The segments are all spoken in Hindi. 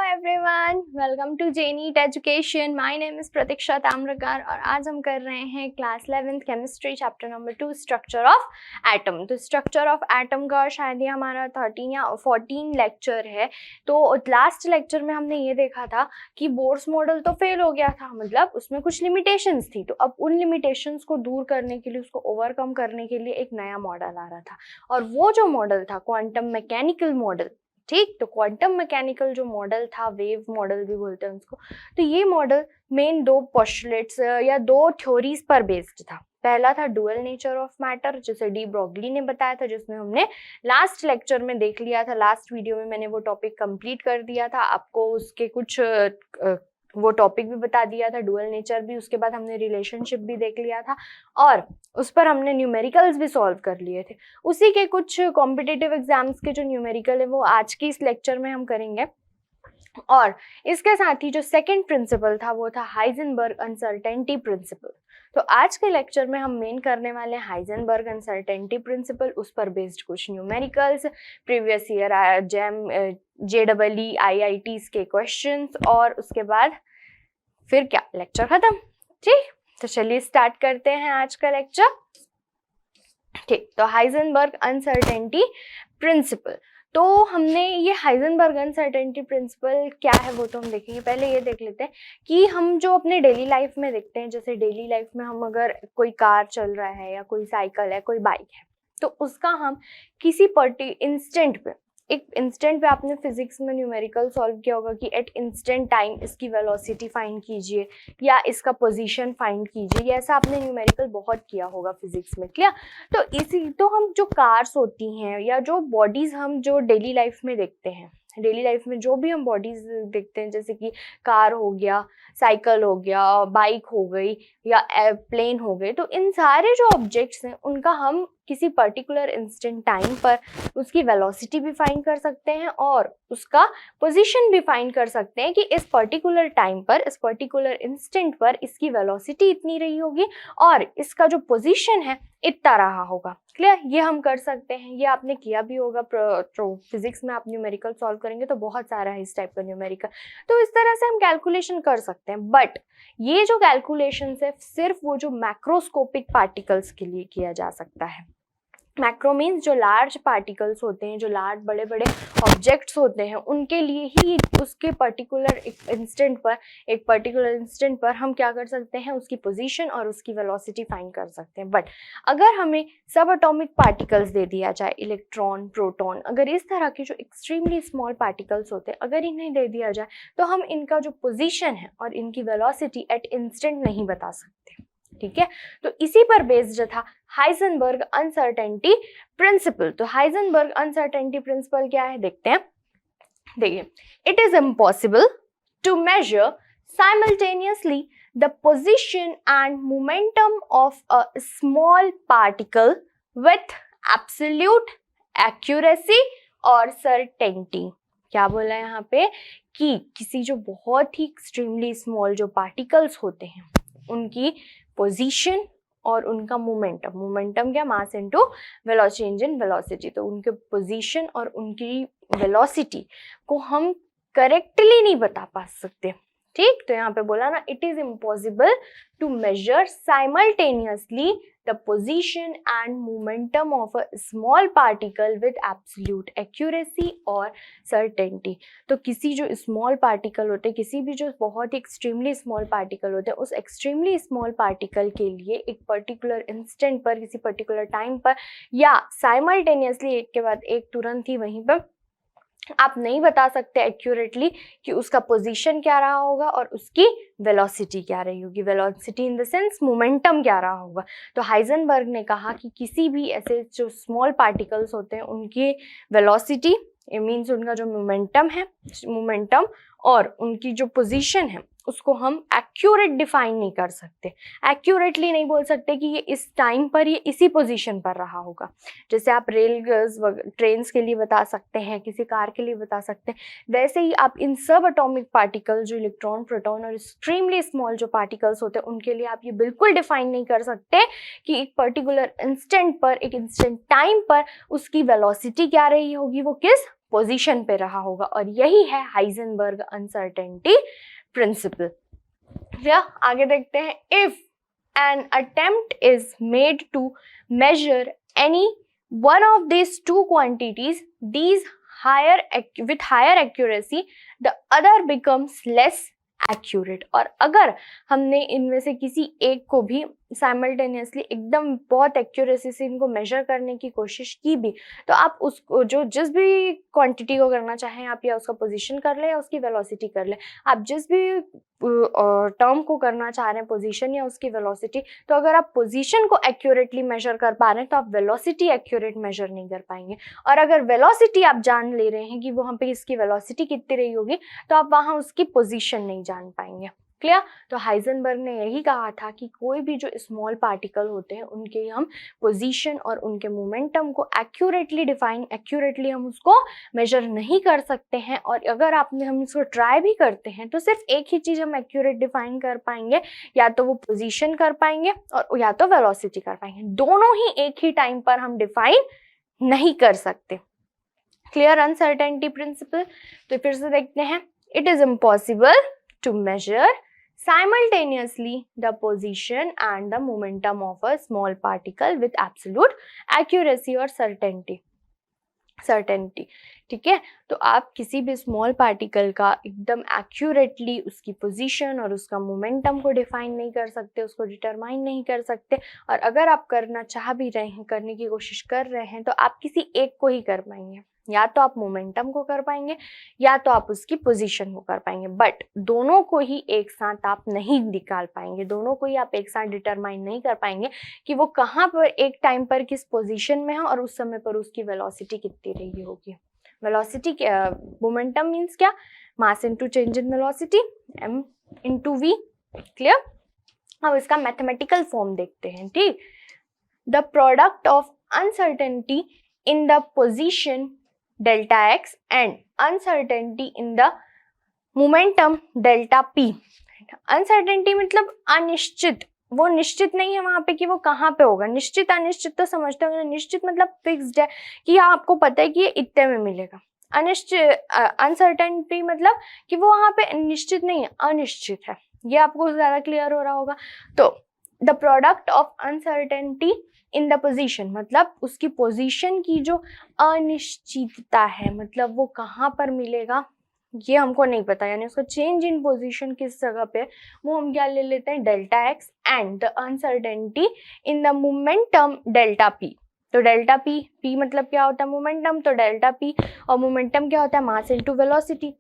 everyone, welcome to JNEET Education. My name is Pratiksha Tamrakar और आज हम कर रहे हैं class 11th chemistry chapter number 2 structure of atom. तो स्ट्रक्चर ऑफ एटम का शायद ये हमारा 13 या 14 लेक्चर है। तो लास्ट लेक्चर में हमने ये देखा था कि बोर्स मॉडल तो फेल हो गया था, मतलब उसमें कुछ लिमिटेशंस थी। तो अब उन लिमिटेशंस को दूर करने के लिए, उसको ओवरकम करने के लिए एक नया मॉडल आ रहा था और वो जो मॉडल था क्वांटम मैकेनिकल मॉडल। ठीक, तो क्वांटम मैकेनिकल जो मॉडल था, वेव मॉडल भी बोलते हैं उसको, तो ये मॉडल मेन दो पोस्टुलेट्स या दो थ्योरीज पर बेस्ड था। पहला था डुअल नेचर ऑफ मैटर, जिसे डी ब्रोगली ने बताया था, जिसमें हमने लास्ट लेक्चर में देख लिया था। लास्ट वीडियो में मैंने वो टॉपिक कंप्लीट कर दिया था, आपको उसके कुछ वो टॉपिक भी बता दिया था, डुअल नेचर भी। उसके बाद हमने रिलेशनशिप भी देख लिया था और उस पर हमने न्यूमेरिकल्स भी सॉल्व कर लिए थे। उसी के कुछ कॉम्पिटिटिव एग्जाम्स के जो न्यूमेरिकल है वो आज के इस लेक्चर में हम करेंगे। और इसके साथ ही जो सेकंड प्रिंसिपल था वो था हाइजेनबर्ग अनसर्टेनिटी प्रिंसिपल। तो आज के लेक्चर में हम मेन करने वाले हैं हाइजेनबर्ग अनसर्टेनिटी प्रिंसिपल, उस पर बेस्ड कुछ numericals, previous year JEE IITs के क्वेश्चंस, और उसके बाद फिर क्या, लेक्चर खत्म। ठीक, तो चलिए स्टार्ट करते हैं आज का लेक्चर। ठीक, तो हाइजेनबर्ग अनसर्टेनिटी प्रिंसिपल, तो हमने ये हाइजेनबर्ग अनसर्टेनिटी प्रिंसिपल क्या है वो तो हम देखेंगे। पहले ये देख लेते हैं कि हम जो अपने डेली लाइफ में देखते हैं, जैसे डेली लाइफ में हम अगर कोई कार चल रहा है या कोई साइकिल है, कोई बाइक है, तो उसका हम किसी इंस्टेंट पे, एक इंस्टेंट पे, आपने फिजिक्स में न्यूमेरिकल सॉल्व किया होगा कि एट इंस्टेंट टाइम इसकी वेलोसिटी फाइंड कीजिए या इसका पोजीशन फाइंड कीजिए, ऐसा आपने न्यूमेरिकल बहुत किया होगा फिजिक्स में, क्लियर। तो इसी तो हम जो कार्स होती हैं या जो बॉडीज हम जो डेली लाइफ में देखते हैं, डेली लाइफ में जो भी हम बॉडीज देखते हैं, जैसे कि कार हो गया, साइकिल हो गया, बाइक हो गई या प्लेन हो गए, तो इन सारे जो ऑब्जेक्ट्स हैं उनका हम किसी पर्टिकुलर इंस्टेंट टाइम पर उसकी वेलोसिटी भी फाइंड कर सकते हैं और उसका पोजीशन भी फाइंड कर सकते हैं कि इस पर्टिकुलर टाइम पर, इस पर्टिकुलर इंस्टेंट पर इसकी वेलोसिटी इतनी रही होगी और इसका जो पोजीशन है इतना रहा होगा, क्लियर। ये हम कर सकते हैं, ये आपने किया भी होगा। तो फिजिक्स में आप न्यूमेरिकल सॉल्व करेंगे तो बहुत सारा है इस टाइप का न्यूमेरिकल, तो इस तरह से हम कैलकुलेशन कर सकते हैं। बट ये जो कैलकुलेशन है सिर्फ वो जो मैक्रोस्कोपिक पार्टिकल्स के लिए किया जा सकता है। मैक्रो मीन्स जो लार्ज पार्टिकल्स होते हैं, जो लार्ज बड़े बड़े ऑब्जेक्ट्स होते हैं, उनके लिए ही उसके पर्टिकुलर इंस्टेंट पर हम क्या कर सकते हैं, उसकी पोजीशन और उसकी वेलोसिटी फाइंड कर सकते हैं। बट अगर हमें सब एटॉमिक पार्टिकल्स दे दिया जाए, इलेक्ट्रॉन, प्रोटॉन, अगर इस तरह के जो एक्सट्रीमली स्मॉल पार्टिकल्स होते हैं, अगर इन्हें दे दिया जाए तो हम इनका जो पोजीशन है और इनकी वेलोसिटी एट इंस्टेंट नहीं बता सकते, ठीक है। तो इसी पर बेस्ड था हाइजेनबर्ग अनसर्टेनिटी प्रिंसिपल। तो हाइजेनबर्ग अनसर्टेनिटी प्रिंसिपल क्या है देखते हैं। देखिए, it is impossible to measure simultaneously the position and momentum of a small particle with absolute accuracy और सर्टेनिटी। क्या बोला है यहाँ पे कि किसी जो बहुत ही एक्सट्रीमली स्मॉल जो पार्टिकल्स होते हैं उनकी पोजीशन और उनका मोमेंटम क्या, mass into velocity, change in velocity, तो उनके पोजीशन और उनकी वेलोसिटी को हम करेक्टली नहीं बता पा सकते, ठीक। तो यहाँ पे बोला ना, it is impossible to measure simultaneously the position and momentum of a small particle with absolute accuracy और सर्टेनिटी। तो किसी जो स्मॉल पार्टिकल होते हैं, किसी भी जो बहुत ही एक्सट्रीमली स्मॉल पार्टिकल होते हैं, उस एक्सट्रीमली स्मॉल पार्टिकल के लिए एक पर्टिकुलर इंस्टेंट पर, किसी पर्टिकुलर टाइम पर या साइमल्टेनियसली एक के बाद एक तुरंत ही वहीं पर आप नहीं बता सकते एक्यूरेटली कि उसका पोजीशन क्या रहा होगा और उसकी वेलोसिटी क्या रही होगी, velocity in the sense momentum क्या रहा होगा। तो हाइजेनबर्ग ने कहा कि किसी भी ऐसे जो स्मॉल पार्टिकल्स होते हैं उनकी वेलोसिटी, इट मीन्स उनका जो मोमेंटम और उनकी जो पोजीशन है उसको हम एक्यूरेट डिफाइन नहीं कर सकते, एक्यूरेटली नहीं बोल सकते कि ये इस टाइम पर, ये इसी पोजीशन पर रहा होगा। जैसे आप ट्रेन्स के लिए बता सकते हैं, किसी कार के लिए बता सकते हैं, वैसे ही आप इन सब एटॉमिक पार्टिकल जो इलेक्ट्रॉन, प्रोटॉन और एक्सट्रीमली स्मॉल जो पार्टिकल्स होते हैं उनके लिए आप ये बिल्कुल डिफाइन नहीं कर सकते कि एक पर्टिकुलर इंस्टेंट पर, एक इंस्टेंट टाइम पर उसकी वेलोसिटी क्या रही होगी, वो किस पोजीशन पे रहा होगा, और यही है हाइजेनबर्ग अनसर्टेनिटी प्रिंसिपल। या आगे देखते हैं, if an attempt is made to measure any one of these two quantities, with higher accuracy, the other becomes less accurate। और अगर हमने इनमें से किसी एक को भी साइमल्टेनियसली एकदम बहुत एक्यूरेसी से इनको मेजर करने की कोशिश की भी, तो आप उसको जो जिस भी क्वांटिटी को करना चाहें आप, या उसका पोजीशन कर ले या उसकी वेलोसिटी कर ले, आप जिस भी टर्म को करना चाह रहे हैं, पोजीशन या उसकी वेलोसिटी, तो अगर आप पोजीशन को एक्यूरेटली मेजर कर पा रहे हैं तो आप वेलोसिटी एक्यूरेट मेजर नहीं कर पाएंगे। और अगर वेलोसिटी आप जान ले रहे हैं कि वहाँ पे इसकी वेलोसिटी कितनी रही होगी, तो आप वहाँ उसकी पोजीशन नहीं जान पाएंगे। क्लियर? तो हाइजेनबर्ग ने यही कहा था कि कोई भी जो स्मॉल पार्टिकल होते हैं उनके हम पोजीशन और उनके मोमेंटम को एक्यूरेटली हम उसको मेजर नहीं कर सकते हैं। और अगर हम इसको ट्राई भी करते हैं तो सिर्फ एक ही चीज हम एक्यूरेट डिफाइन कर पाएंगे, या तो वो पोजीशन कर पाएंगे और या तो वेलोसिटी कर पाएंगे, दोनों ही एक ही टाइम पर हम डिफाइन नहीं कर सकते। क्लियर? Uncertainty principle. तो फिर से देखते हैं, it is impossible to measure simultaneously the position and the momentum of a small particle with absolute accuracy or certainty। ठीक है? तो आप किसी भी स्मॉल पार्टिकल का एकदम एक्यूरेटली उसकी पोजीशन और उसका मोमेंटम को डिफाइन नहीं कर सकते, उसको डिटरमाइन नहीं कर सकते। और अगर आप करना चाह भी रहे हैं, करने की कोशिश कर रहे हैं, तो आप किसी एक को ही कर पाएंगे, या तो आप मोमेंटम को कर पाएंगे या तो आप उसकी पोजीशन को कर पाएंगे, बट दोनों को ही एक साथ आप नहीं निकाल पाएंगे, दोनों को ही आप एक साथ डिटरमाइन नहीं कर पाएंगे कि वो कहाँ पर एक टाइम पर किस पोजीशन में है और उस समय पर उसकी वेलोसिटी कितनी रही होगी। वेलोसिटी मोमेंटम मीन्स क्या? Mass into change in velocity, m into v। Clear? अब इसका मैथमेटिकल फॉर्म देखते हैं। ठीक, the product of uncertainty in the position delta x and uncertainty in the momentum delta p। Uncertainty मतलब अनिश्चित, वो निश्चित नहीं है वहां पे कि वो कहाँ पे होगा। निश्चित अनिश्चित तो समझते होंगे, निश्चित मतलब फिक्स्ड है कि हाँ आपको पता है कि ये इतने में मिलेगा। अनिश्चित अनसर्टेनिटी मतलब कि वो वहां पे निश्चित नहीं है, अनिश्चित है। ये आपको ज्यादा क्लियर हो रहा होगा। तो the product of uncertainty in the position मतलब उसकी पोजीशन की जो अनिश्चितता है, मतलब वो कहाँ पर मिलेगा ये हमको नहीं पता, यानी उसका चेंज इन पोजीशन किस जगह पे, वो हम क्या ले लेते हैं, delta x and the uncertainty in the momentum delta P. तो डेल्टा पी, पी मतलब क्या होता है, मोमेंटम, तो डेल्टा पी और मोमेंटम क्या होता है, मास इनटू वेलोसिटी।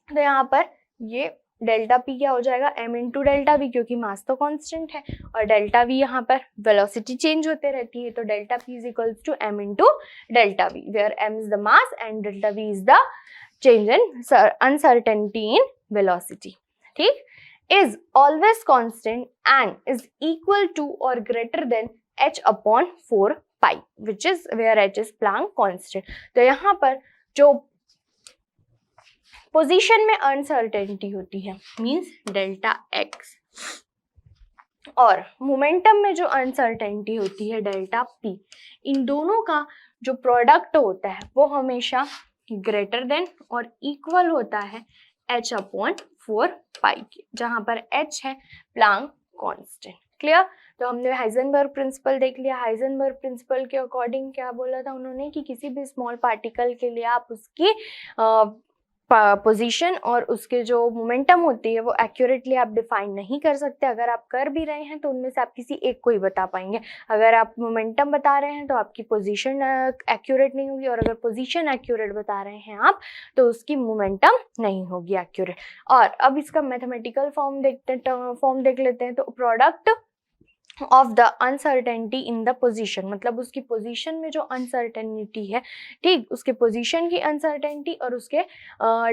तो यहाँ पर ये डेल्टा पी क्या हो जाएगा, m इंटू डेल्टा वी, क्योंकि मास तो कांस्टेंट है, और डेल्टा वी यहाँ पर वेलोसिटी चेंज होते रहती है, तो delta P is equals to m into delta V, where m is the mass and delta V is the change in uncertainty in velocity. ठीक, is always constant and is equal to और greater than h upon 4 pi, which is where h is Planck constant. तो यहाँ पर जो पोजीशन में अनसर्टेनिटी होती है मींस डेल्टा एक्स, और मोमेंटम में जो अनसर्टेनिटी होती है डेल्टा पी, इन दोनों का जो प्रोडक्ट होता है वो हमेशा ग्रेटर देन और इक्वल होता है h अपॉन 4 पाई के, जहां पर h है प्लैंक कांस्टेंट। क्लियर? तो हमने हाइजेनबर्ग प्रिंसिपल देख लिया। हाइजेनबर्ग प्रिंसिपल के अकॉर्डिंग क्या बोला था उन्होंने कि किसी भी स्मॉल पार्टिकल के लिए आप उसकी पोजीशन और उसके जो मोमेंटम होती है वो एक्यूरेटली आप डिफाइन नहीं कर सकते। अगर आप कर भी रहे हैं तो उनमें से आप किसी एक को ही बता पाएंगे। अगर आप मोमेंटम बता रहे हैं तो आपकी पोजीशन एक्यूरेट नहीं होगी, और अगर पोजीशन एक्यूरेट बता रहे हैं आप तो उसकी मोमेंटम नहीं होगी एक्यूरेट। और अब इसका मैथमेटिकल फॉर्म देख लेते हैं। तो product of the uncertainty in the position मतलब उसकी पोजीशन में जो अनसर्टेनिटी है, ठीक, उसके पोजीशन की अनसर्टेनिटी और उसके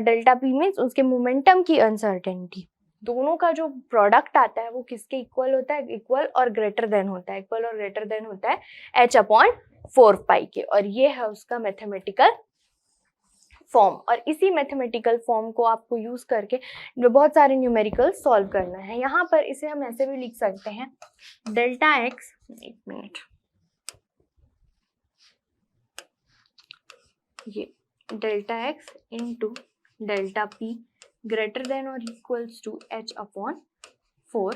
डेल्टा पी मीन्स उसके मोमेंटम की अनसर्टेनिटी, दोनों का जो प्रोडक्ट आता है वो किसके इक्वल होता है, इक्वल और ग्रेटर देन होता है, इक्वल और ग्रेटर देन होता है h अपॉन 4 पाई के, और ये है उसका मैथमेटिकल फॉर्म। और इसी मैथमेटिकल फॉर्म को आपको यूज करके बहुत सारे न्यूमेरिकल सॉल्व करना है। यहाँ पर इसे हम ऐसे भी लिख सकते हैं, डेल्टा एक्स, एक मिनट, ये delta X into delta P greater than और इक्वल्स टू h अपॉन 4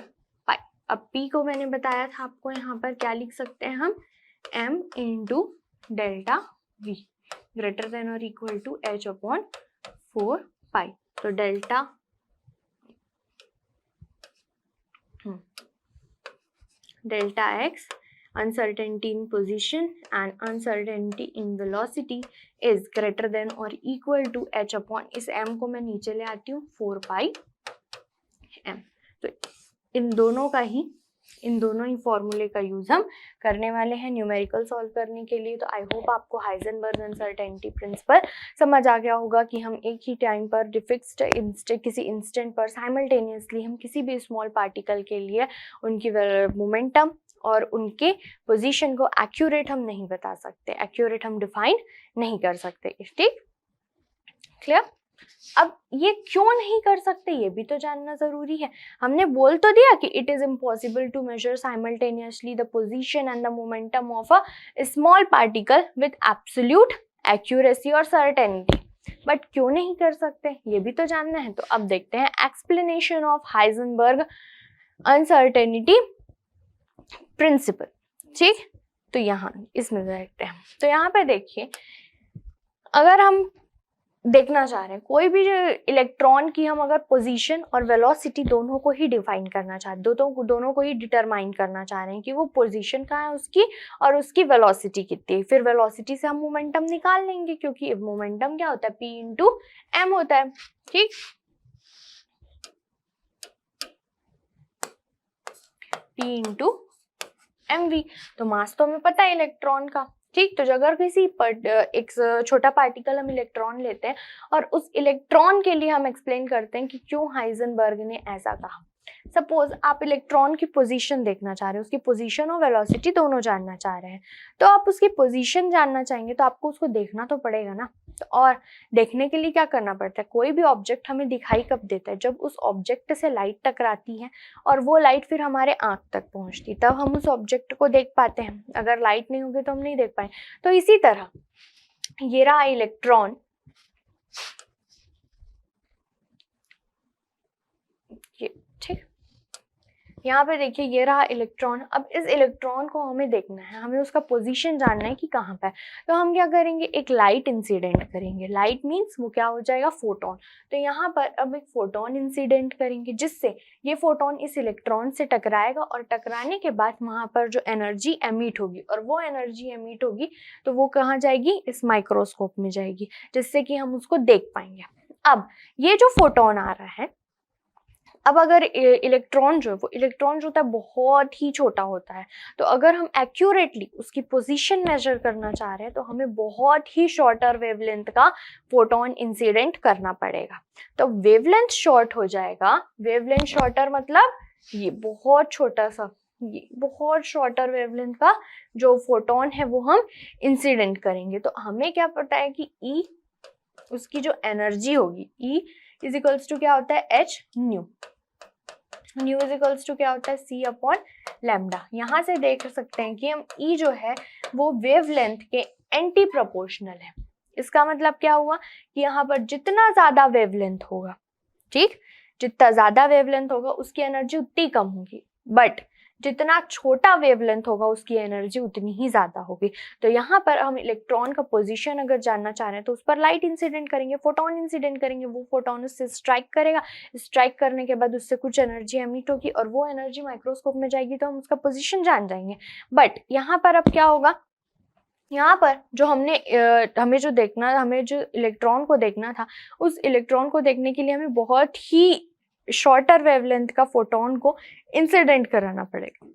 पाई। अब p को मैंने बताया था आपको, यहाँ पर क्या लिख सकते हैं हम, m into delta v greater than और इक्वल टू h अपॉन 4 पाई। तो delta x uncertainty in position and uncertainty in velocity is greater than or equal to h upon, इस m को मैं नीचे ले आती हूँ 4 पाई m। तो इन दोनों ही फॉर्मूले का यूज हम करने वाले हैं न्यूमेरिकल सॉल्व करने के लिए। तो आई होप आपको हाइजेनबर्ग अनसर्टेनिटी प्रिंसिपल समझ आ गया होगा कि हम एक ही टाइम पर फिक्स्ड किसी इंस्टेंट पर साइमल्टेनियसली हम किसी भी स्मॉल पार्टिकल के लिए उनकी मोमेंटम और उनके पोजीशन को एक्यूरेट हम नहीं बता सकते, एक्यूरेट हम डिफाइन नहीं कर सकते। ठीक, क्लियर? अब ये क्यों नहीं कर सकते ये भी तो जानना जरूरी है। हमने बोल तो दिया कि it is impossible to measure simultaneously the position and the momentum of a small particle with absolute accuracy और सर्टेनिटी, बट क्यों नहीं कर सकते ये भी तो जानना है। तो अब देखते हैं explanation of Heisenberg uncertainty principal. ठीक, तो यहाँ इसमें देखते हैं। तो यहाँ पे देखिए, अगर हम देखना चाह रहे हैं कोई भी इलेक्ट्रॉन की हम अगर पोजीशन और वेलोसिटी दोनों को ही डिफाइन करना चाहते हैं, दोनों को ही डिटरमाइन करना चाह रहे हैं कि वो पोजीशन कहाँ है उसकी और उसकी वेलोसिटी कितनी है, फिर वेलोसिटी से हम मोमेंटम निकाल लेंगे क्योंकि मोमेंटम क्या होता है, p इंटू m होता है। ठीक, p इंटू mv, तो मास तो हमें पता है इलेक्ट्रॉन का। ठीक, तो अगर किसी एक छोटा पार्टिकल हम इलेक्ट्रॉन लेते हैं और उस इलेक्ट्रॉन के लिए हम एक्सप्लेन करते हैं कि क्यों हाइजेनबर्ग ने ऐसा कहा। सपोज आप इलेक्ट्रॉन की पोजीशन देखना चाह रहे हैं, उसकी पोजीशन और वेलोसिटी दोनों जानना चाह रहे हैं, तो आप उसकी पोजीशन जानना चाहेंगे तो आपको उसको देखना तो पड़ेगा ना। तो और देखने के लिए क्या करना पड़ता है, कोई भी ऑब्जेक्ट हमें दिखाई कब देता है, जब उस ऑब्जेक्ट से लाइट टकराती है और वो लाइट फिर हमारे आंख तक पहुंचती, तब हम उस ऑब्जेक्ट को देख पाते हैं। अगर लाइट नहीं होगी तो हम नहीं देख पाए। तो इसी तरह ये रहा इलेक्ट्रॉन, ये ठीक, यहाँ पे देखिए ये रहा इलेक्ट्रॉन। अब इस इलेक्ट्रॉन को हमें देखना है, हमें उसका पोजीशन जानना है कि कहाँ पे है। तो हम क्या करेंगे, एक लाइट इंसिडेंट करेंगे। लाइट मींस वो क्या हो जाएगा, फोटोन। तो यहाँ पर अब एक फोटोन इंसिडेंट करेंगे जिससे ये फोटोन इस इलेक्ट्रॉन से टकराएगा और टकराने के बाद वहाँ पर जो एनर्जी एमिट होगी, और वो एनर्जी एमिट होगी तो वो कहाँ जाएगी, इस माइक्रोस्कोप में जाएगी, जिससे कि हम उसको देख पाएंगे। अब ये जो फोटोन आ रहा है, अब अगर इलेक्ट्रॉन जो होता है बहुत ही छोटा होता है, तो अगर हम एक्यूरेटली उसकी पोजीशन मेजर करना चाह रहे हैं तो हमें बहुत ही शॉर्टर वेवलेंथ का फोटोन इंसिडेंट करना पड़ेगा। तो वेवलेंथ शॉर्ट हो जाएगा। वेवलेंथ शॉर्टर मतलब ये बहुत छोटा सा, ये बहुत शॉर्टर वेवलेंथ का जो फोटोन है वो हम इंसिडेंट करेंगे। तो हमें क्या पता है कि E, उसकी जो एनर्जी होगी, E इज इक्वल्स टू क्या होता है, h nu. Nu is equals to क्या होता है, c अपॉन लैम्डा। यहाँ से देख सकते हैं कि हम E जो है वो वेवलेंथ के एंटी प्रोपोर्शनल है। इसका मतलब क्या हुआ कि यहाँ पर जितना ज्यादा वेवलेंथ होगा, ठीक, जितना ज्यादा वेवलेंथ होगा उसकी एनर्जी उतनी कम होगी, बट जितना छोटा वेवलेंथ होगा उसकी एनर्जी उतनी ही ज्यादा होगी। तो यहाँ पर हम इलेक्ट्रॉन का पोजीशन अगर जानना चाह रहे हैं तो उस पर लाइट इंसिडेंट करेंगे, फोटोन इंसिडेंट करेंगे, वो फोटोन उससे स्ट्राइक करेगा, स्ट्राइक करने के बाद उससे कुछ एनर्जी एमिट होगी और वो एनर्जी माइक्रोस्कोप में जाएगी तो हम उसका पोजीशन जान जाएंगे। बट यहाँ पर अब क्या होगा, यहाँ पर जो हमें जो इलेक्ट्रॉन को देखना था, उस इलेक्ट्रॉन को देखने के लिए हमें बहुत ही शॉर्टर वेवलेंथ का फोटोन को इंसिडेंट कराना पड़ेगा।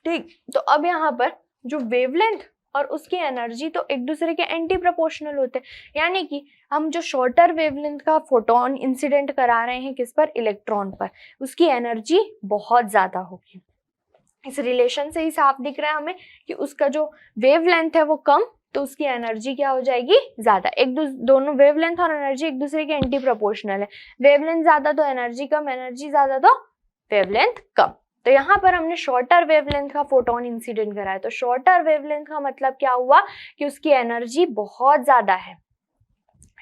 ठीक, तो अब यहाँ पर जो वेवलेंथ और उसकी एनर्जी तो एक दूसरे के एंटी प्रोपोर्शनल होते हैं, यानी कि हम जो शॉर्टर वेवलेंथ का फोटोन इंसिडेंट करा रहे हैं किस पर, इलेक्ट्रॉन पर, उसकी एनर्जी बहुत ज्यादा होगी। इस रिलेशन से ही साफ दिख रहा है हमें कि उसका जो वेवलेंथ है वो कम, तो उसकी एनर्जी क्या हो जाएगी, ज्यादा। दोनों वेवलेंथ और एनर्जी एक दूसरे के एंटी प्रोपोर्शनल है। वेवलेंथ ज्यादा तो एनर्जी कम, एनर्जी ज्यादा तो वेवलेंथ कम। तो यहाँ पर हमने शॉर्टर वेवलेंथ का फोटोन इंसिडेंट कराया। तो शॉर्टर वेवलेंथ का मतलब क्या हुआ कि उसकी एनर्जी बहुत ज्यादा है।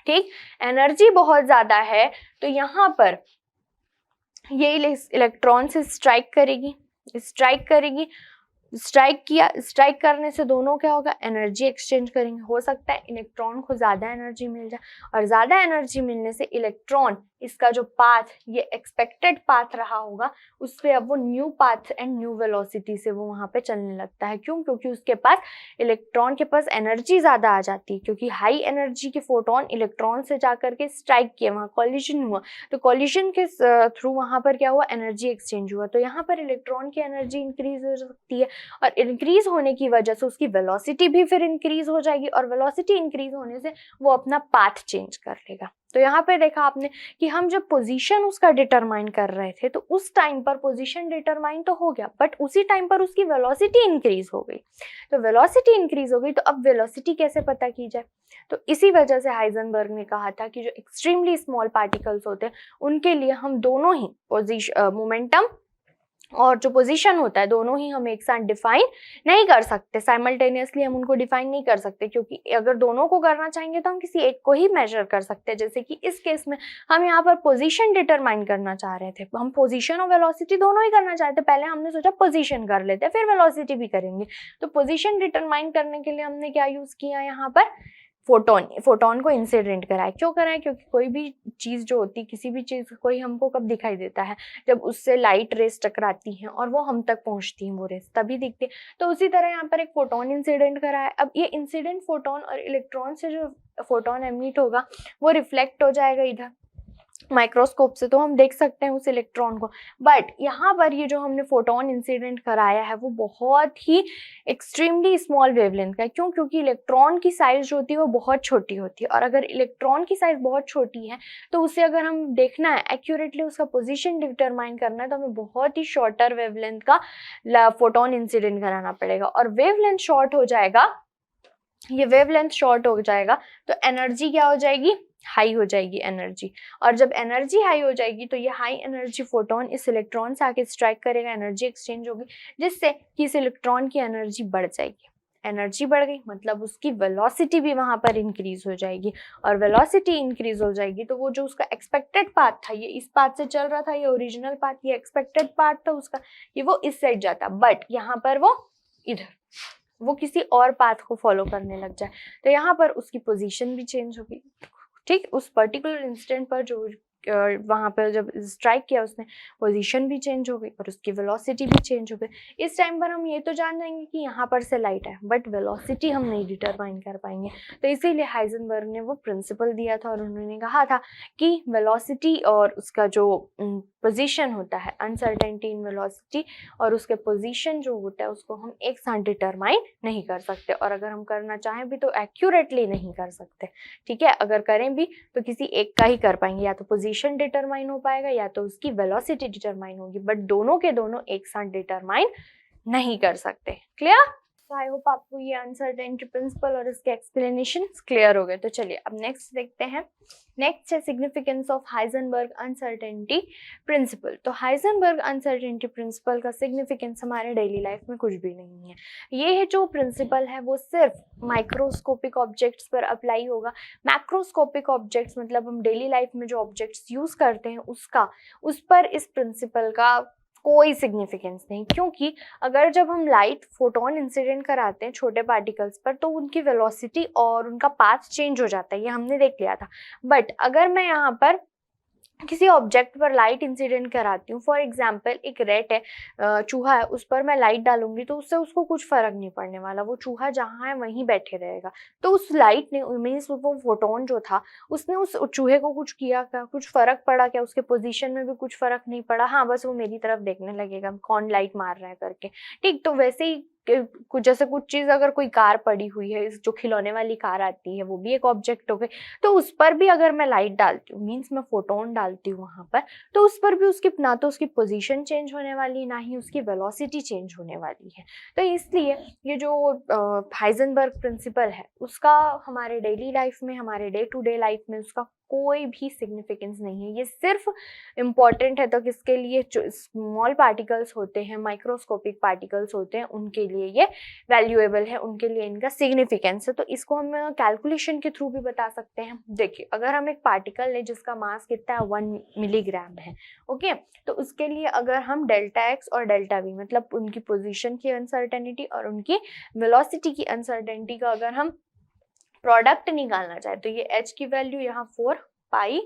ठीक, एनर्जी बहुत ज्यादा है तो यहाँ पर ये इलेक्ट्रॉन से स्ट्राइक करेगी, स्ट्राइक करने से दोनों क्या होगा, एनर्जी एक्सचेंज करेंगे। हो सकता है इलेक्ट्रॉन को ज्यादा एनर्जी मिल जाए, और ज्यादा एनर्जी मिलने से इलेक्ट्रॉन इसका जो पाथ, ये एक्सपेक्टेड पाथ रहा होगा, उस पे अब वो new path and new velocity से वो वहां पे चलने लगता है। क्यों? क्योंकि उसके पास, इलेक्ट्रॉन के पास एनर्जी ज्यादा आ जाती है, क्योंकि हाई एनर्जी के फोटोन इलेक्ट्रॉन से जाकर के स्ट्राइक किए, वहां कॉलिजन हुआ, तो कॉलिजन के थ्रू वहां पर क्या हुआ, एनर्जी एक्सचेंज हुआ। तो यहाँ पर इलेक्ट्रॉन की एनर्जी इंक्रीज हो सकती है, और इंक्रीज होने की वजह से उसकी वेलोसिटी भी फिर इंक्रीज हो जाएगी, और वेलोसिटी इंक्रीज होने से वो अपना पाथ चेंज कर लेगा। तो यहाँ पे देखा आपने कि हम जब पोजीशन उसका डिटरमाइन कर रहे थे, तो उस टाइम पर पोजीशन डिटरमाइन तो हो गया, बट उसी टाइम पर उसकी वेलोसिटी इंक्रीज हो गई। तो वेलोसिटी इंक्रीज हो गई, तो अब वेलोसिटी कैसे पता की जाए? तो इसी वजह से हाइजेनबर्ग ने कहा था कि जो एक्सट्रीमली स्मॉल पार्टिकल्स होते हैं उनके लिए हम दोनों ही मोमेंटम और जो पोजीशन होता है, दोनों ही हम एक साथ डिफाइन नहीं कर सकते, साइमल्टेनियसली हम उनको डिफाइन नहीं कर सकते, क्योंकि अगर दोनों को करना चाहेंगे तो हम किसी एक को ही मेजर कर सकते हैं। जैसे कि इस केस में हम यहाँ पर पोजीशन डिटरमाइन करना चाह रहे थे, हम पोजीशन और वेलोसिटी दोनों ही करना चाहते, पहले हमने सोचा पोजीशन कर लेते फिर वेलोसिटी भी करेंगे। तो पोजीशन डिटरमाइन करने के लिए हमने क्या यूज किया, यहाँ पर फोटोन को इंसिडेंट कराए। क्यों कराए? क्योंकि कोई भी चीज जो होती, किसी भी चीज कोई हमको कब दिखाई देता है, जब उससे लाइट रेस टकराती हैं और वो हम तक पहुंचती हैं, वो रेस तभी दिखती है। तो उसी तरह यहाँ पर एक फोटोन इंसिडेंट कराए। अब ये इंसिडेंट फोटोन और इलेक्ट्रॉन से जो फोटोन एमिट होगा वो रिफ्लेक्ट हो जाएगा इधर माइक्रोस्कोप से, तो हम देख सकते हैं उस इलेक्ट्रॉन को। बट यहाँ पर ये जो हमने फोटोन इंसिडेंट कराया है वो बहुत ही एक्सट्रीमली स्मॉल वेवलेंथ का है। क्यों? क्योंकि इलेक्ट्रॉन की साइज जो होती है वो बहुत छोटी होती है, और अगर इलेक्ट्रॉन की साइज बहुत छोटी है तो उसे अगर हम देखना है एक्यूरेटली, उसका पोजिशन डिटरमाइन करना है, तो हमें बहुत ही शॉर्टर वेवलेंथ का फोटोन इंसिडेंट कराना पड़ेगा। और वेवलेंथ शॉर्ट हो जाएगा, ये वेवलेंथ शॉर्ट हो जाएगा तो एनर्जी क्या हो जाएगी, हाई हो जाएगी एनर्जी। और जब एनर्जी हाई हो जाएगी तो ये हाई एनर्जी फोटोन इस इलेक्ट्रॉन से आके स्ट्राइक करेगा, एनर्जी एक्सचेंज होगी, जिससे कि इस इलेक्ट्रॉन की एनर्जी बढ़ जाएगी। एनर्जी बढ़ गई मतलब उसकी वेलोसिटी भी वहां पर इंक्रीज हो जाएगी, और वेलोसिटी इंक्रीज हो जाएगी तो वो जो उसका एक्सपेक्टेड पाथ था, ये इस पाथ से चल रहा था, ये ओरिजिनल पाथ, ये एक्सपेक्टेड पाथ था उसका, ये वो इस साइड जाता, बट यहाँ पर वो इधर, वो किसी और पाथ को फॉलो करने लग जाए, तो यहाँ पर उसकी पोजीशन भी चेंज होगी। ठीक, उस पर्टिकुलर इंस्टेंट पर जो वहां पर जब स्ट्राइक किया उसने, पोजीशन भी चेंज हो गई और उसकी वेलोसिटी भी चेंज हो गई। इस टाइम पर हम ये तो जान जाएंगे कि यहाँ पर से लाइट है, बट वेलोसिटी हम नहीं डिटरमाइन कर पाएंगे। तो इसीलिए हाइजेनबर्ग ने वो प्रिंसिपल दिया था, और उन्होंने कहा था कि वेलोसिटी और उसका जो पोजीशन होता है, अनसर्टेनिटी इन वेलोसिटी और उसके पोजीशन जो होता है, उसको हम एक साथ डिटरमाइन नहीं कर सकते, और अगर हम करना चाहें भी तो एक्यूरेटली नहीं कर सकते। ठीक है, अगर करें भी तो किसी एक का ही कर पाएंगे, या तो पोजीशन डिटरमाइन हो पाएगा या तो उसकी वेलोसिटी डिटरमाइन होगी, बट दोनों के दोनों एक साथ डिटरमाइन नहीं कर सकते। क्लियर? तो आई होप आपको ये अनसर्टेनिटी प्रिंसिपल और इसके एक्सप्लेनेशन क्लियर हो गए। तो चलिए अब नेक्स्ट देखते हैं। नेक्स्ट है significance of Heisenberg uncertainty principle. तो हाइजेनबर्ग अनसर्टेनिटी प्रिंसिपल का सिग्निफिकेंस हमारे डेली लाइफ में कुछ भी नहीं है। ये जो प्रिंसिपल है वो सिर्फ माइक्रोस्कोपिक ऑब्जेक्ट्स पर अप्लाई होगा। मैक्रोस्कोपिक ऑब्जेक्ट्स मतलब हम डेली लाइफ में जो ऑब्जेक्ट्स यूज करते हैं उस पर इस प्रिंसिपल का कोई सिग्निफिकेंस नहीं, क्योंकि अगर जब हम लाइट फोटोन इंसिडेंट कराते हैं छोटे पार्टिकल्स पर तो उनकी वेलोसिटी और उनका पाथ चेंज हो जाता है, ये हमने देख लिया था। बट अगर मैं यहाँ पर किसी ऑब्जेक्ट पर लाइट इंसिडेंट कराती हूँ, फॉर एग्जाम्पल एक रेट है, चूहा है, उस पर मैं लाइट डालूंगी तो उससे उसको कुछ फर्क नहीं पड़ने वाला, वो चूहा जहाँ है वहीं बैठे रहेगा। तो उस लाइट ने, मीन्स वो फोटोन जो था उसने उस चूहे को कुछ किया क्या, कुछ फर्क पड़ा क्या, उसके पोजीशन में भी कुछ फर्क नहीं पड़ा। हाँ, बस वो मेरी तरफ देखने लगेगा कौन लाइट मार रहा है करके। ठीक, तो वैसे ही कुछ जैसे कुछ चीज, अगर कोई कार पड़ी हुई है, जो खिलौने वाली कार आती है वो भी एक ऑब्जेक्ट हो गई, तो उस पर भी अगर मैं लाइट डालती हूँ, मीन्स मैं फोटोन डालती हूँ वहां पर, तो उस पर भी उसकी ना तो उसकी पोजीशन चेंज होने वाली, ना ही उसकी वेलोसिटी चेंज होने वाली है। तो इसलिए ये जो हाइजेनबर्ग प्रिंसिपल है उसका हमारे डेली लाइफ में, हमारे डे टू डे लाइफ में उसका कोई भी सिग्निफिकेंस नहीं है। ये सिर्फ इम्पॉर्टेंट है तो किसके लिए, जो स्मॉल पार्टिकल्स होते हैं, माइक्रोस्कोपिक पार्टिकल्स होते हैं, उनके लिए ये वैल्यूएबल है, उनके लिए इनका सिग्निफिकेंस है। तो इसको हम कैलकुलेशन के थ्रू भी बता सकते हैं। देखिए, अगर हम एक पार्टिकल लें जिसका मास कितना है 1 मिलीग्राम है, ओके, तो उसके लिए अगर हम डेल्टा एक्स और डेल्टा वी, मतलब उनकी पोजीशन की अनसर्टेनिटी और उनकी वेलोसिटी की अनसर्टेनिटी का अगर हम प्रोडक्ट निकालना चाहे तो ये h की वैल्यू यहाँ 4 पाई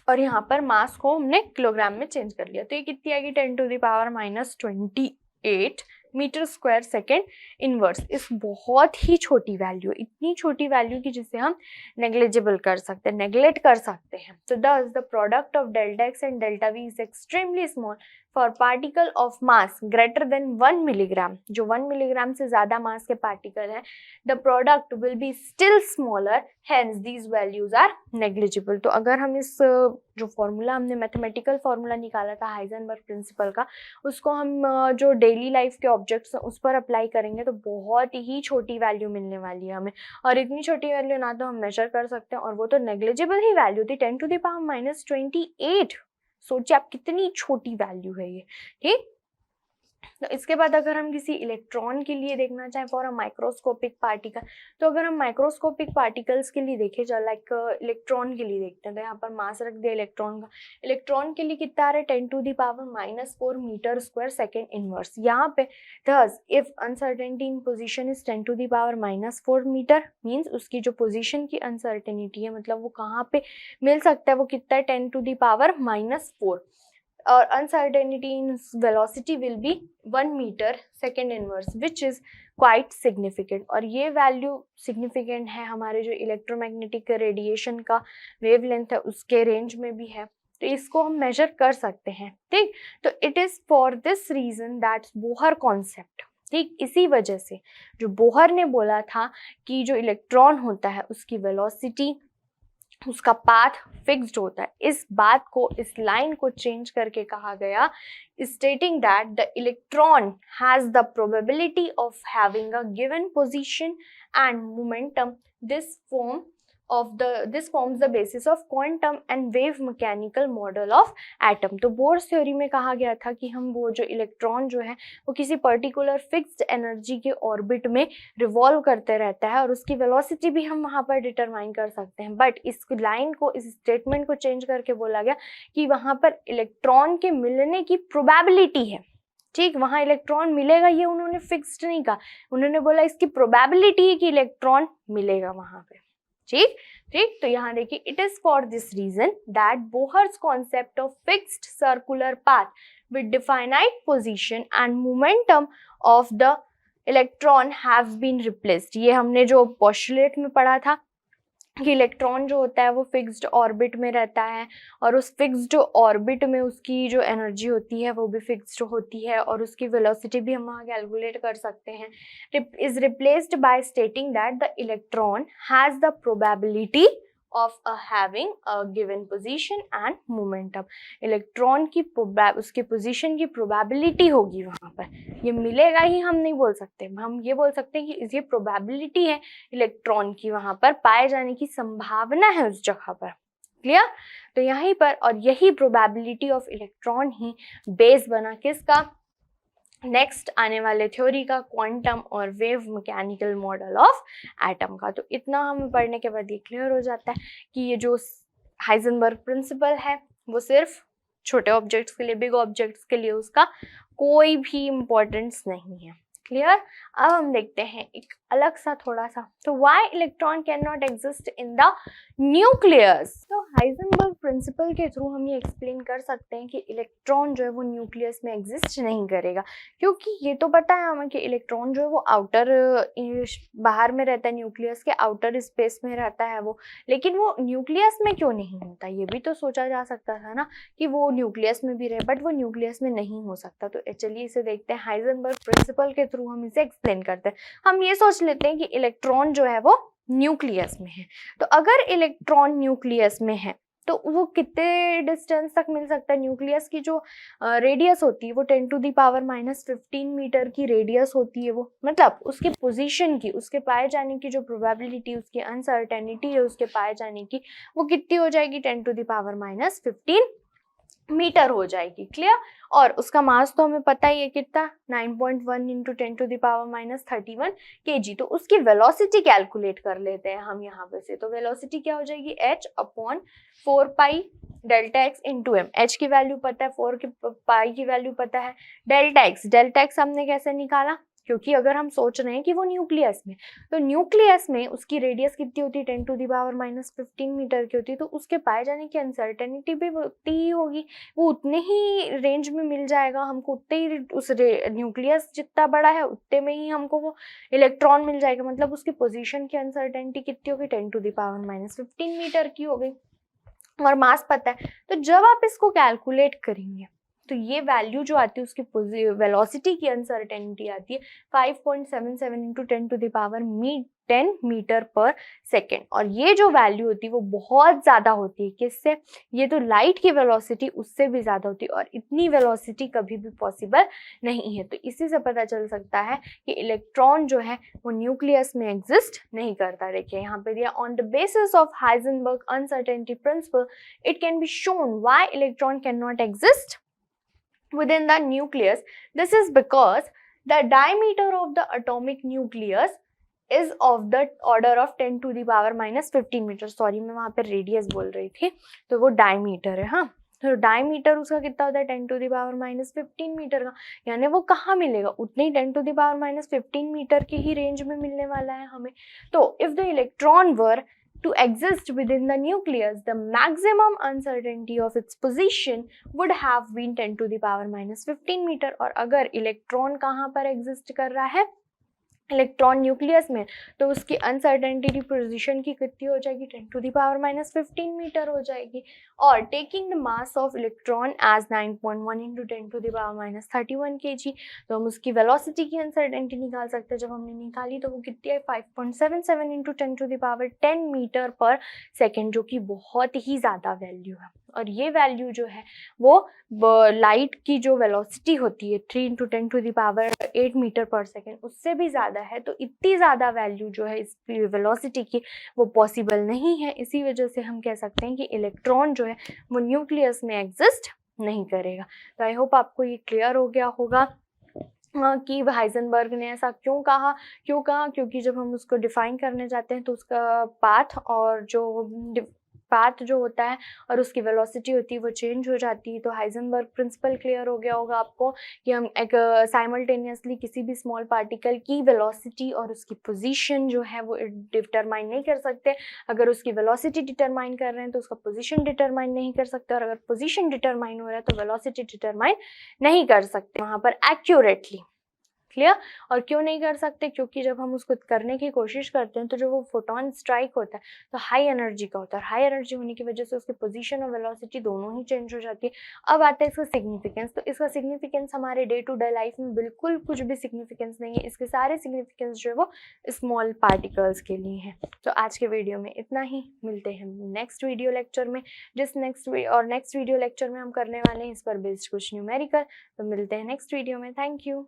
और यहाँ पर मास को हमने किलोग्राम में चेंज कर लिया, तो ये कितनी आएगी 10⁻⁻28 मीटर स्क्वायर सेकेंड इनवर्स। इस बहुत ही छोटी वैल्यू, इतनी छोटी वैल्यू की जिसे हम नेग्लिजिबल कर सकते हैं, नेग्लेक्ट कर सकते हैं। तो thus the product of delta x and delta v is extremely small for particle of mass greater than 1 milligram। जो 1 मिलीग्राम से ज्यादा मास के पार्टिकल है, the product will be still smaller, hence these values are negligible। तो अगर हम इस जो फॉर्मूला हमने मैथमेटिकल फॉर्मूला निकाला था हाइजेनबर्ग प्रिंसिपल का, उसको हम जो डेली लाइफ के ऑब्जेक्ट्स हैं उस पर अप्लाई करेंगे तो बहुत ही छोटी वैल्यू मिलने वाली है हमें। और इतनी छोटी वैल्यू ना तो हम मेजर कर सकते हैं और वो तो नेग्लिजिबल ही वैल्यू थी, 10⁻⁻28। सोचिए आप कितनी छोटी वैल्यू है ये, ठीक। तो इसके बाद अगर हम किसी इलेक्ट्रॉन के लिए देखना चाहें फॉर अ माइक्रोस्कोपिक पार्टिकल, तो अगर हम माइक्रोस्कोपिक पार्टिकल्स के लिए देखें, जो लाइक इलेक्ट्रॉन के लिए देखते हैं, तो यहाँ पर मास रख दिया इलेक्ट्रॉन का। इलेक्ट्रॉन के लिए कितना आ रहा है 10⁻⁻4 मीटर स्क्वायर सेकेंड इनवर्स। यहाँ पे thus if uncertainty in position is 10⁻⁻4 metre, means उसकी जो पोजीशन की अनसर्टेनिटी है, मतलब वो कहाँ पे मिल सकता है, वो कितना है 10⁻⁻4, और uncertainty in velocity will be 1 meter second inverse which is quite significant। और ये वैल्यू significant है हमारे जो इलेक्ट्रोमैग्नेटिक रेडिएशन का वेवलेंथ है उसके रेंज में भी है, तो इसको हम मेजर कर सकते हैं, ठीक। तो it is for this reason that Bohr concept, ठीक, इसी वजह से जो बोहर ने बोला था कि जो इलेक्ट्रॉन होता है उसकी वेलोसिटी, उसका पाथ फिक्स्ड होता है, इस बात को, इस लाइन को चेंज करके कहा गया, stating that the electron has the probability of having a given position and momentum। This forms the basis of quantum and wave mechanical model of atom। तो बोर्स थ्योरी में कहा गया था कि हम वो जो इलेक्ट्रॉन जो है वो किसी पर्टिकुलर फिक्स्ड एनर्जी के ऑर्बिट में रिवॉल्व करते रहता है और उसकी वेलोसिटी भी हम वहाँ पर डिटरमाइन कर सकते हैं। बट इस लाइन को, इस स्टेटमेंट को चेंज करके बोला गया कि वहाँ पर इलेक्ट्रॉन के मिलने की प्रोबेबिलिटी है, ठीक, वहाँ इलेक्ट्रॉन मिलेगा ये उन्होंने फिक्स्ड नहीं कहा, उन्होंने बोला इसकी प्रोबेबिलिटी है कि इलेक्ट्रॉन मिलेगा वहाँ पे, ठीक ठीक। तो यहाँ देखिए, it is for this reason that Bohr's concept of fixed circular path with definite position and momentum of the electron have been replaced. ये हमने जो पोस्टुलेट में पढ़ा था कि इलेक्ट्रॉन जो होता है वो फिक्स्ड ऑर्बिट में रहता है और उस फिक्स्ड ऑर्बिट में उसकी जो एनर्जी होती है वो भी फिक्स्ड होती है और उसकी वेलोसिटी भी हम वहाँ कैलकुलेट कर सकते हैं। Is replaced by stating that the electron has the probability of having a given position and momentum. Electron की उसकी पोजीशन की प्रोबेबिलिटी होगी वहाँ पर, ये मिलेगा ही हम नहीं बोल सकते, हम ये बोल सकते हैं कि ये प्रोबेबिलिटी है इलेक्ट्रॉन की, वहाँ पर पाए जाने की संभावना है उस जगह पर, क्लियर। तो यहीं पर, और यही probability of electron he base बना किसका, नेक्स्ट आने वाले थ्योरी का, क्वांटम और wave mechanical model of atom का। तो इतना हमें पढ़ने के बाद ये क्लियर हो जाता है कि ये जो हाइजेनबर्ग प्रिंसिपल है वो सिर्फ छोटे ऑब्जेक्ट्स के लिए, बिग ऑब्जेक्ट्स के लिए उसका कोई भी इम्पोर्टेंस नहीं है, क्लियर। अब हम देखते हैं एक अलग सा थोड़ा सा, तो why electron can not exist in the nucleus. तो हाइजेनबर्ग प्रिंसिपल के थ्रू हम ये एक्सप्लेन कर सकते हैं कि इलेक्ट्रॉन जो है वो न्यूक्लियस में एग्जिस्ट नहीं करेगा, क्योंकि ये तो पता है हमें कि इलेक्ट्रॉन जो है वो आउटर बाहर में रहता है, न्यूक्लियस के आउटर स्पेस में रहता है वो, लेकिन वो न्यूक्लियस में क्यों नहीं होता, ये भी तो सोचा जा सकता था ना कि वो न्यूक्लियस में भी रहे, बट वो न्यूक्लियस में नहीं हो सकता। तो चलिए इसे देखते हैं, हाइजेनबर्ग प्रिंसिपल के थ्रू हम इसे एक्सप्लेन करते हैं। हम ये सोच लेते हैं कि इलेक्ट्रॉन जो है वो न्यूक्लियस में है, तो अगर इलेक्ट्रॉन न्यूक्लियस में है तो वो कितने डिस्टेंस तक मिल सकता है? न्यूक्लियस की जो रेडियस होती है वो 10⁻⁻15 मीटर की रेडियस होती है। वो मतलब उसके पोजीशन की, उसके पाए जाने की जो प्रोबेबिलिटी, उसकी अनसर्टेनिटी है उसके पाए जाने की, वो कितनी हो जाएगी? 10⁻⁻15 मीटर हो जाएगी। क्लियर? और उसका मास तो हमें पता ही है कितना, 9.1 इंटू 10⁻31 kg। तो उसकी वेलोसिटी कैलकुलेट कर लेते हैं हम यहाँ पे से। तो वेलोसिटी क्या हो जाएगी? h/4 delta X into M. H की वैल्यू पता है, 4 की पाई की वैल्यू पता है, डेल्टा एक्स हमने कैसे निकाला? क्योंकि अगर हम सोच रहे हैं कि वो न्यूक्लियस में, तो न्यूक्लियस में उसकी रेडियस कितनी होती है? 10⁻⁻15 मीटर की होती है। तो उसके पाए जाने की अनसर्टेनिटी भी उतनी ही होगी, वो उतने ही रेंज में मिल जाएगा हमको, उतने ही उस न्यूक्लियस जितना बड़ा है उतने में ही हमको वो इलेक्ट्रॉन मिल जाएगा। मतलब उसकी पोजीशन की अनसर्टेनिटी कितनी होगी? 10⁻⁻15 मीटर की हो गई। और मास पता है, तो जब आप इसको कैलकुलेट करेंगे तो ये वैल्यू जो आती है उसकी वेलोसिटी की अनसर्टेनिटी आती है 5.77 इंटू 10⁻10 मीटर पर सेकेंड। और ये जो वैल्यू होती है वो बहुत ज़्यादा होती है। किससे? ये तो लाइट की वेलोसिटी उससे भी ज़्यादा होती है, और इतनी वेलोसिटी कभी भी पॉसिबल नहीं है। तो इसी से पता चल सकता है कि इलेक्ट्रॉन जो है वो न्यूक्लियस में एग्जिस्ट नहीं करता। देखिए यहाँ पे दिया, on the basis of Heisenberg uncertainty principal it can be shown why electron can not exist within the nucleus. This is because the diameter of the atomic nucleus is of the order of 10⁻⁻15 metre. Sorry, मैं वहाँ पे रेडियस बोल रही थी, तो वो डायमीटर है। हाँ, तो डायमीटर उसका कितना होता है? 10⁻⁻15 मीटर का। यानी वो कहाँ मिलेगा? उतने ही 10⁻⁻15 मीटर की ही रेंज में मिलने वाला है हमें। तो if the electron were to exist within the nucleus, the maximum uncertainty of its position would have been 10⁻⁻15 metre. और अगर इलेक्ट्रॉन कहाँ पर एग्जिस्ट कर रहा है? इलेक्ट्रॉन न्यूक्लियस में, तो उसकी अनसर्टेनिटी पोजीशन की कितनी हो जाएगी? 10⁻⁻15 मीटर हो जाएगी। और taking the mass of electron as 9.1 into 10⁻31 kg, तो हम उसकी वेलोसिटी की अनसर्टेनिटी निकाल सकते हैं। जब हमने निकाली तो वो कितनी है? 5.77 इंटू 10⁻10 मीटर पर सेकेंड, जो कि बहुत ही ज़्यादा वैल्यू है। और ये वैल्यू जो है वो लाइट की जो वेलोसिटी होती है 3 इंटू 10⁸ मीटर पर सेकेंड, उससे भी ज़्यादा है। तो इतनी ज़्यादा वैल्यू जो है इस वेलोसिटी की वो पॉसिबल नहीं है। इसी वजह से हम कह सकते हैं कि इलेक्ट्रॉन जो है वो न्यूक्लियस में एग्जिस्ट नहीं करेगा। तो आई होप आपको ये क्लियर हो गया होगा कि हाइजेनबर्ग ने ऐसा क्यों कहा। क्योंकि जब हम उसको डिफाइन करने जाते हैं तो उसका पाथ जो होता है और उसकी वेलोसिटी होती है वो चेंज हो जाती है। तो हाइजेनबर्ग प्रिंसिपल क्लियर हो गया होगा आपको कि हम एक साइमल्टेनियसली किसी भी स्मॉल पार्टिकल की वेलोसिटी और उसकी पोजीशन जो है वो डिटरमाइन नहीं कर सकते। अगर उसकी वेलोसिटी डिटरमाइन कर रहे हैं तो उसका पोजीशन डिटरमाइन नहीं कर सकते, और अगर पोजीशन डिटरमाइन हो रहा है तो वेलोसिटी डिटरमाइन नहीं कर सकते वहाँ पर एक्यूरेटली। क्लियर? और क्यों नहीं कर सकते? क्योंकि जब हम उसको करने की कोशिश करते हैं तो जो वो फोटोन स्ट्राइक होता है तो हाई एनर्जी का होता है। हाई एनर्जी होने की वजह से उसकी पोजीशन और वेलोसिटी दोनों ही चेंज हो जाती है। अब आता है इसका सिग्निफिकेंस। तो इसका सिग्निफिकेंस हमारे डे टू डे लाइफ में बिल्कुल कुछ भी सिग्निफिकेंस नहीं है। इसके सारे सिग्निफिकेंस जो है वो स्मॉल पार्टिकल्स के लिए हैं। तो आज के वीडियो में इतना ही, मिलते हैं नेक्स्ट वीडियो लेक्चर में। नेक्स्ट वीडियो लेक्चर में हम करने वाले हैं इस पर बेस्ड कुछ न्यूमेरिकल। तो मिलते हैं नेक्स्ट वीडियो में। Thank you.